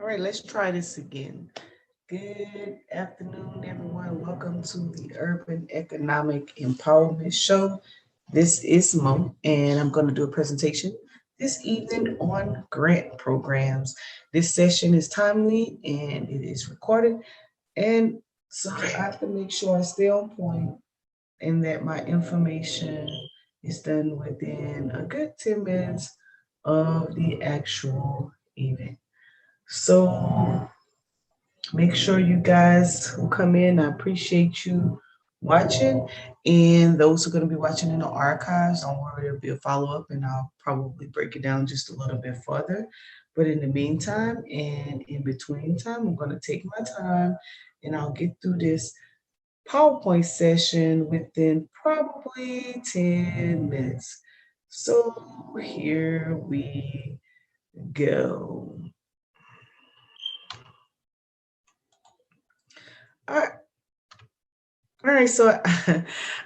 All right, let's try this again. Good afternoon, everyone. Welcome to the Urban Economic Empowerment Show. This is Mo, and I'm going to do a presentation this evening on grant programs. This session is timely and it is recorded, and so I have to make sure I stay on point and that my information is done within a good 10 minutes of the actual event. So make sure you guys who come in, I appreciate you watching. And those who are going to be watching in the archives, don't worry, there'll be a follow up and I'll probably break it down just a little bit further. But in the meantime and in between time, I'm going to take my time and I'll get through this PowerPoint session within probably 10 minutes. So here we go. All right. All right, so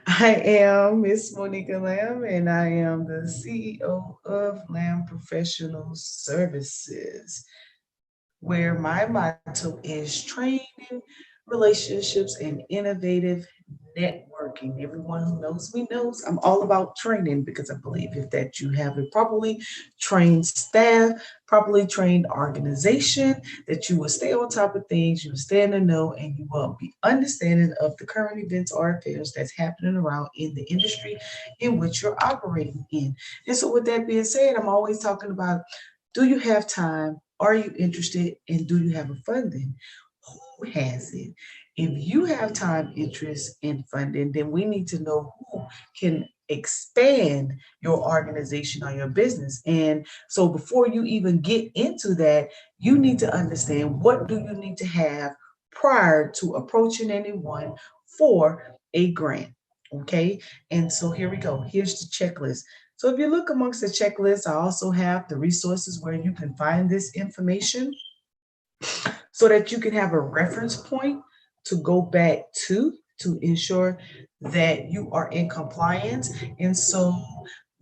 I am Miss Monica Lamb, and I am the CEO of Lamb Professional Services, where my motto is training, relationships, and innovative networking. Everyone who knows me knows I'm all about training because I believe if that you have a properly trained staff, properly trained organization, that you will stay on top of things, you will stay in the know, and you will be understanding of the current events or affairs that's happening around in the industry in which you're operating in. And so with that being said, I'm always talking about, do you have time? Are you interested? And do you have a funding? Who has it? If you have time, interest, and funding, then we need to know who can expand your organization or your business. And so before you even get into that, you need to understand what do you need to have prior to approaching anyone for a grant. Okay. And so here we go. Here's the checklist. So if you look amongst the checklist, I also have the resources where you can find this information so that you can have a reference point to go back to ensure that you are in compliance. And so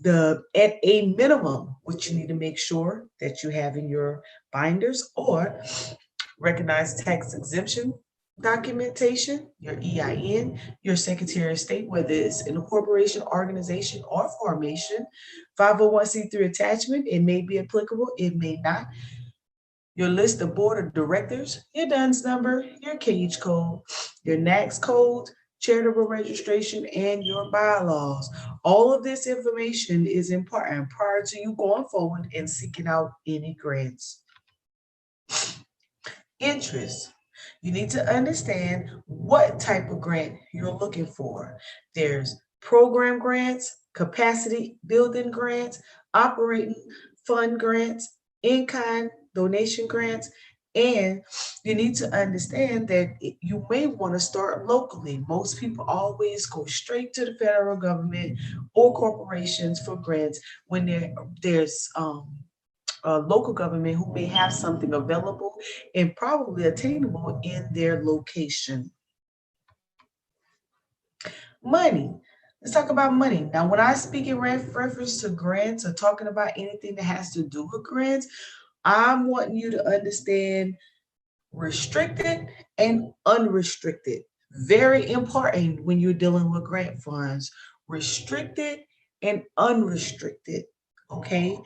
the at a minimum, what you need to make sure that you have in your binders or recognized tax exemption documentation, your EIN, your Secretary of State, whether it's in a corporation, organization, or formation, 501c3 attachment, it may be applicable, it may not. Your list of board of directors, your DUNS number, your cage code, your NACS code, charitable registration, and your bylaws. All of this information is important prior to you going forward and seeking out any grants. Interest. You need to understand what type of grant you're looking for. There's program grants, capacity building grants, operating fund grants, in-kind donation grants, and you need to understand that you may want to start locally. Most people always go straight to the federal government or corporations for grants when there's local government who may have something available and probably attainable in their location. Money. Let's talk about money. Now, when I speak in reference to grants or talking about anything that has to do with grants, I'm wanting you to understand restricted and unrestricted. Very important when you're dealing with grant funds. Restricted and unrestricted. Okay.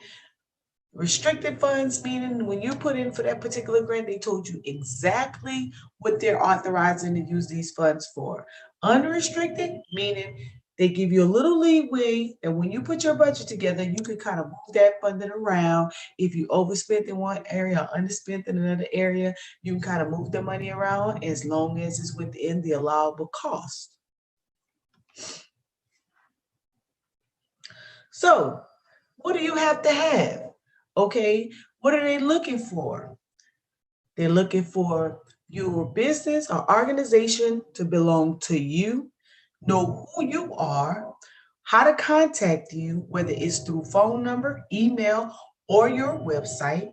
Restricted funds, meaning when you put in for that particular grant, they told you exactly what they're authorizing to use these funds for. Unrestricted, meaning they give you a little leeway that when you put your budget together, you can kind of move that funding around. If you overspent in one area or underspent in another area, you can kind of move the money around as long as it's within the allowable cost. So, what do you have to have? Okay, what are they looking for? They're looking for your business or organization to belong to you, know who you are, how to contact you, whether it's through phone number, email, or your website.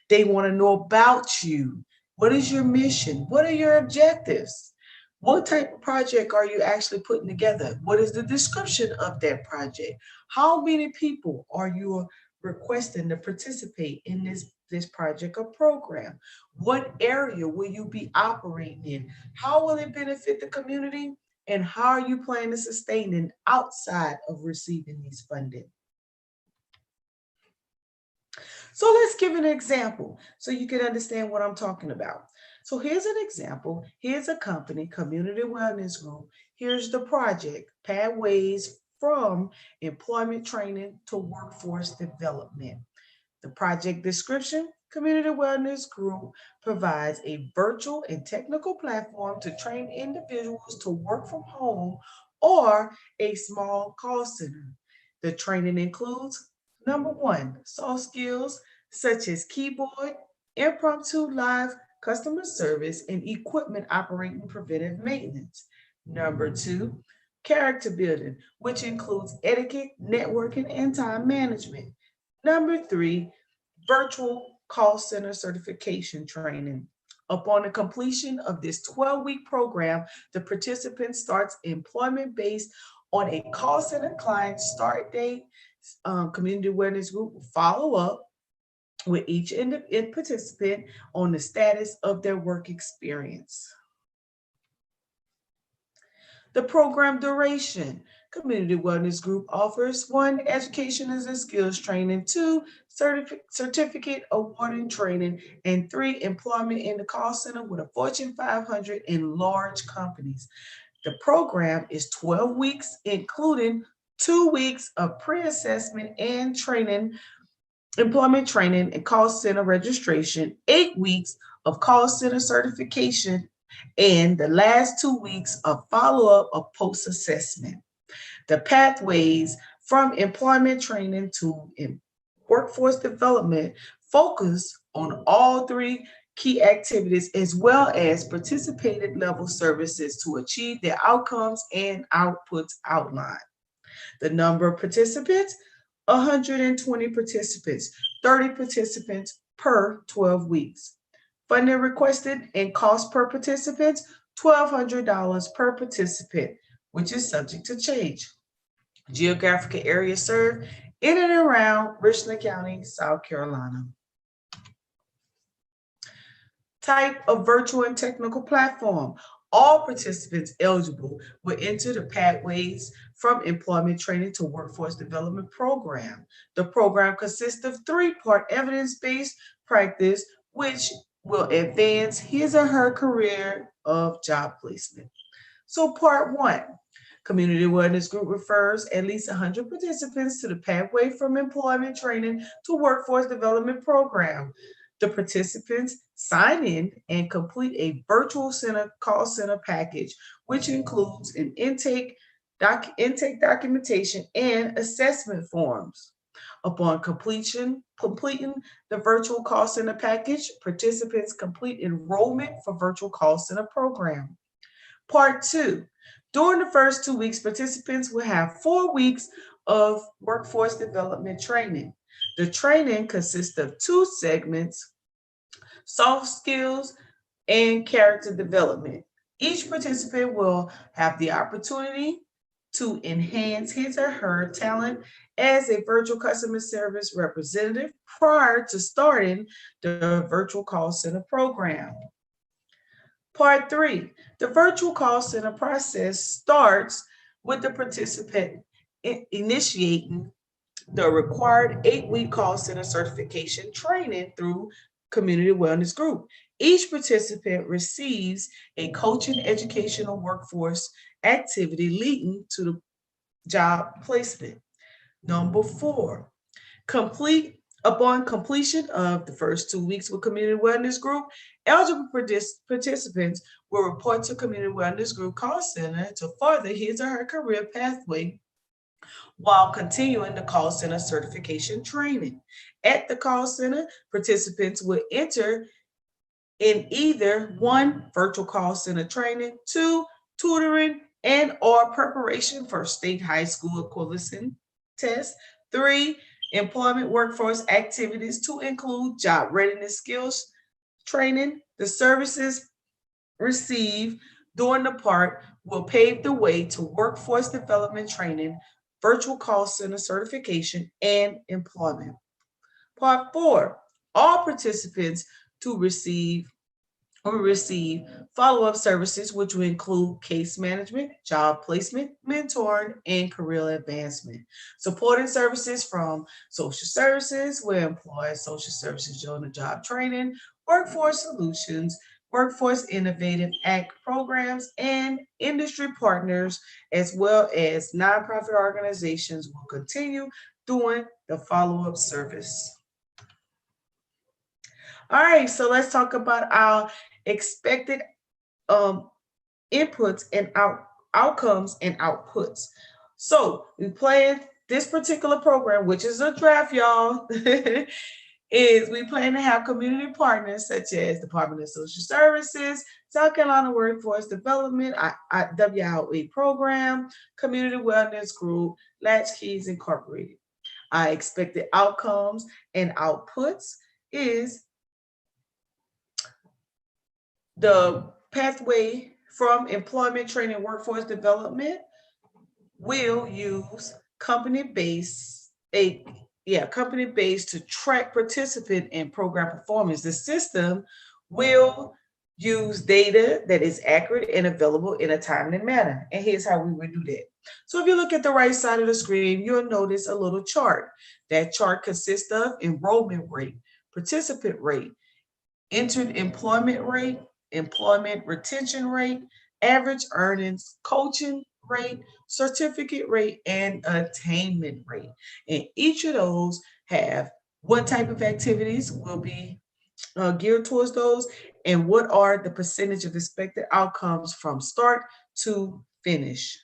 They want to know about you. What is your mission? What are your objectives? What type of project are you actually putting together? What is the description of that project? How many people are you requesting to participate in this this project or program? What area will you be operating in? How will it benefit the community? And how are you planning to sustain it outside of receiving these funding? So let's give an example so you can understand what I'm talking about. So here's an example. Here's a company, Community Wellness Group. Here's the project, Pathways from Employment Training to Workforce Development. The project description: Community Wellness Group provides a virtual and technical platform to train individuals to work from home or a small call center. The training includes: number one, soft skills such as keyboard, impromptu live customer service, and equipment operating preventive maintenance. Number two, character building, which includes etiquette, networking, and time management. Number three, virtual call center certification training. Upon the completion of this 12-week program, the participant starts employment based on a call center client start date. Community Awareness Group will follow up with each participant on the status of their work experience. The program duration: Community Wellness Group offers one, education and skills training, two, certificate awarding training, and three, employment in the call center with a Fortune 500 and large companies. The program is 12 weeks, including 2 weeks of pre-assessment and training, employment training and call center registration, 8 weeks of call center certification, and the last 2 weeks of follow-up of post-assessment. The pathways from employment training to workforce development focus on all three key activities as well as participated level services to achieve their outcomes and outputs outlined. The number of participants: 120 participants, 30 participants per 12 weeks. Funding requested and cost per participant: $1,200 per participant, which is subject to change. Geographical area served: in and around Richland County, South Carolina. Type of virtual and technical platform: all participants eligible will enter the Pathways from Employment Training to Workforce Development program. The program consists of three-part evidence-based practice, which will advance his or her career of job placement. So part one, Community Wellness Group refers at least 100 participants to the Pathway from Employment Training to Workforce Development program. The participants sign in and complete a virtual call center package, which includes an intake documentation and assessment forms. Upon completing the virtual call center package, participants complete enrollment for virtual call center program. Part two, during the first 2 weeks, participants will have 4 weeks of workforce development training. The training consists of two segments: soft skills and character development. Each participant will have the opportunity to enhance his or her talent as a virtual customer service representative prior to starting the virtual call center program. Part three, the virtual call center process starts with the participant initiating the required 8-week call center certification training through Community Wellness Group. Each participant receives a coaching educational workforce activity leading to the job placement. Number four, complete upon completion of the first 2 weeks with Community Wellness Group, eligible participants will report to Community Wellness Group call center to further his or her career pathway while continuing the call center certification training. At the call center, participants will enter in either one, virtual call center training, two, tutoring and or preparation for state high school equivalency test, three, employment workforce activities to include job readiness skills training. The services received during the part will pave the way to workforce development training, virtual call center certification, and employment. Part four, all participants to receive follow-up services, which will include case management, job placement, mentoring, and career advancement. Supporting services from social services, where employ social services join the job training, workforce solutions, workforce innovative act programs, and industry partners, as well as nonprofit organizations will continue doing the follow-up service. All right, so let's talk about our expected um, inputs and outcomes and outputs. So we plan this particular program, which is a draft, y'all. Is we plan to have community partners such as Department of Social Services, South Carolina Workforce Development, WIOA program, Community Wellness Group, Latchkeys Incorporated. Our expected outcomes and outputs is the pathway from employment training workforce development will use company based to track participant and program performance. The system will use data that is accurate and available in a timely manner. And here's how we would do that. So if you look at the right side of the screen, you'll notice a little chart. That chart consists of enrollment rate, participant rate, entered employment rate, employment retention rate, average earnings, coaching rate, certificate rate, and attainment rate. And each of those have what type of activities will be geared towards those, and what are the percentage of expected outcomes from start to finish.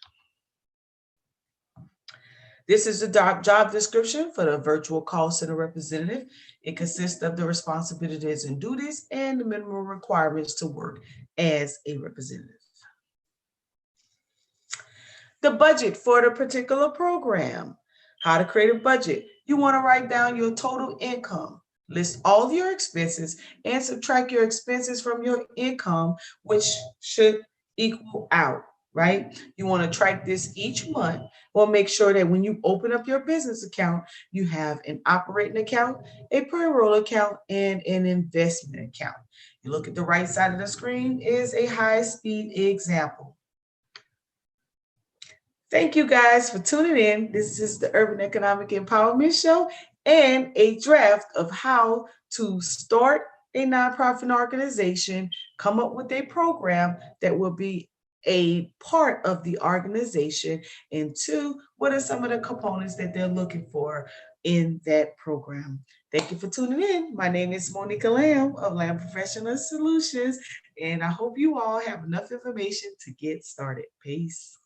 This is the job description for the virtual call center representative. It consists of the responsibilities and duties and the minimum requirements to work as a representative. The budget for the particular program. How to create a budget. You want to write down your total income. List all your expenses and subtract your expenses from your income, which should equal out, right? You want to track this each month. Or make sure that when you open up your business account, you have an operating account, a payroll account, and an investment account. You look at the right side of the screen is a high-speed example. Thank you guys for tuning in. This is the Urban Economic Empowerment Show and a draft of how to start a nonprofit organization, come up with a program that will be a part of the organization, and two, what are some of the components that they're looking for in that program. Thank you for tuning in. My name is Monica Lamb of Lamb Professional Solutions, and I hope you all have enough information to get started. Peace.